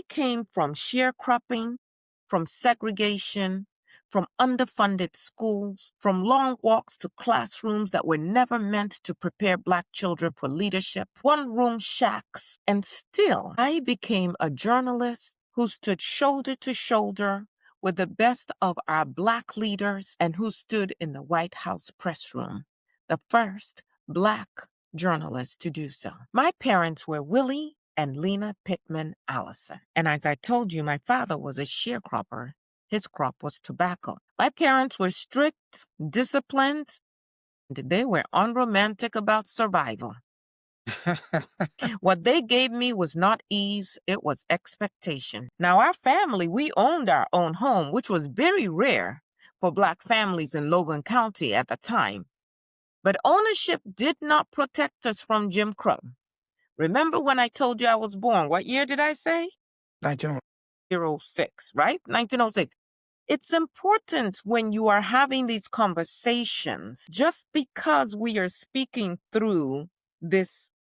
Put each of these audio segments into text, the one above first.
came from sharecropping, from segregation, from underfunded schools, from long walks to classrooms that were never meant to prepare Black children for leadership, one-room shacks, and still I became a journalist who stood shoulder to shoulder with the best of our Black leaders and who stood in the White House press room, the first Black journalist to do so. My parents were Willie and Lena Pittman Allison. And as I told you, my father was a sharecropper. His crop was tobacco. My parents were strict, disciplined, and they were unromantic about survival. What they gave me was not ease, it was expectation. Now, our family, we owned our own home, which was very rare for Black families in Logan County at the time. But ownership did not protect us from Jim Crow. Remember when I told you I was born? What year did I say? 1906, right? 1906. It's important when you are having these conversations, just because we are speaking through this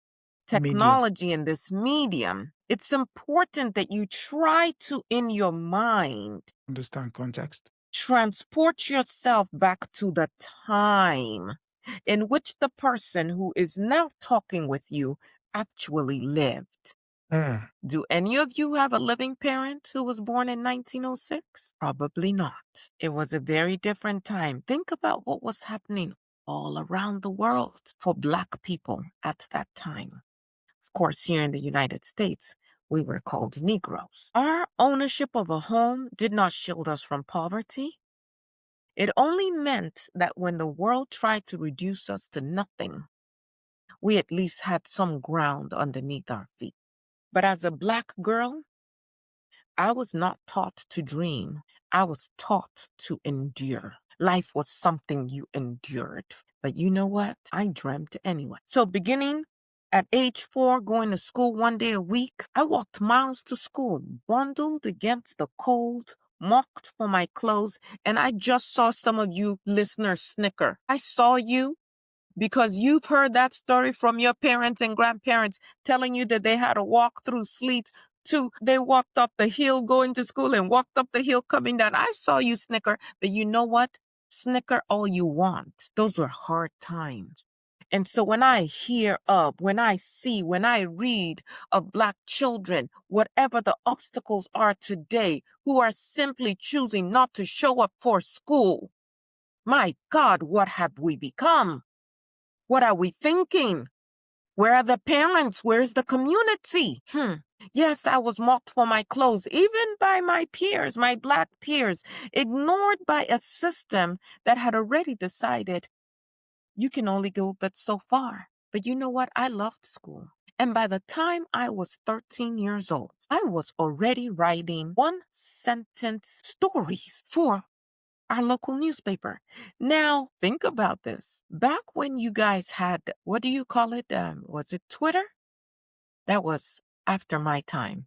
technology and this medium, it's important that you try to, in your mind, understand context, transport yourself back to the time in which the person who is now talking with you actually lived. Do any of you have a living parent who was born in 1906? Probably not. It was a very different time. Think about what was happening all around the world for Black people at that time. Of course, here in the United States, we were called Negroes. Our ownership of a home did not shield us from poverty. It only meant that when the world tried to reduce us to nothing, we at least had some ground underneath our feet. But as a Black girl, I was not taught to dream. I was taught to endure. Life was something you endured. But you know what? I dreamt anyway. So beginning at age 4, going to school one day a week, I walked miles to school, bundled against the cold, mocked for my clothes, and I just saw some of you listeners snicker. I saw you because you've heard that story from your parents and grandparents telling you that they had to walk through sleet too. They walked up the hill going to school and walked up the hill coming down. I saw you snicker, but you know what? Snicker all you want. Those were hard times. And so when I hear of, when I see, when I read of Black children, whatever the obstacles are today, who are simply choosing not to show up for school, my God, what have we become? What are we thinking? Where are the parents? Where's the community? Yes, I was mocked for my clothes, even by my peers, my Black peers, ignored by a system that had already decided you can only go but so far. But you know what? I loved school. And by the time I was 13 years old, I was already writing one-sentence stories for our local newspaper. Now, think about this. Back when you guys had, what do you call it? Was it Twitter? That was after my time.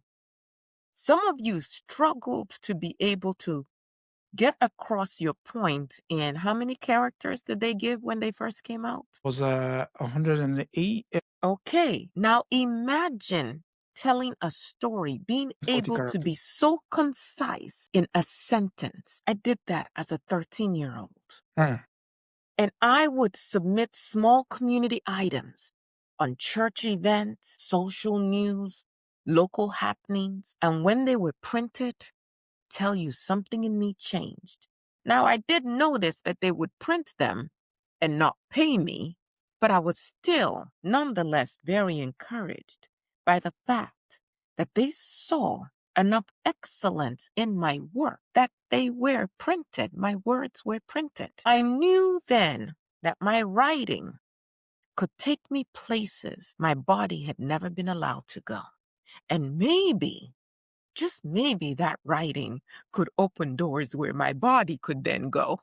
Some of you struggled to be able to get across your point in how many characters did they give when they first came out? It was 108. Okay, now imagine telling a story, being 40 able to be characters. so concise in a sentence. I did that as a 13-year-old. And I would submit small community items on church events, social news, local happenings. And when they were printed, tell you something in me changed. Now, I did notice that they would print them and not pay me, but I was still nonetheless very encouraged by the fact that they saw enough excellence in my work that they were printed. My words were printed. I knew then that my writing could take me places my body had never been allowed to go. And maybe, just maybe, that writing could open doors where my body could then go.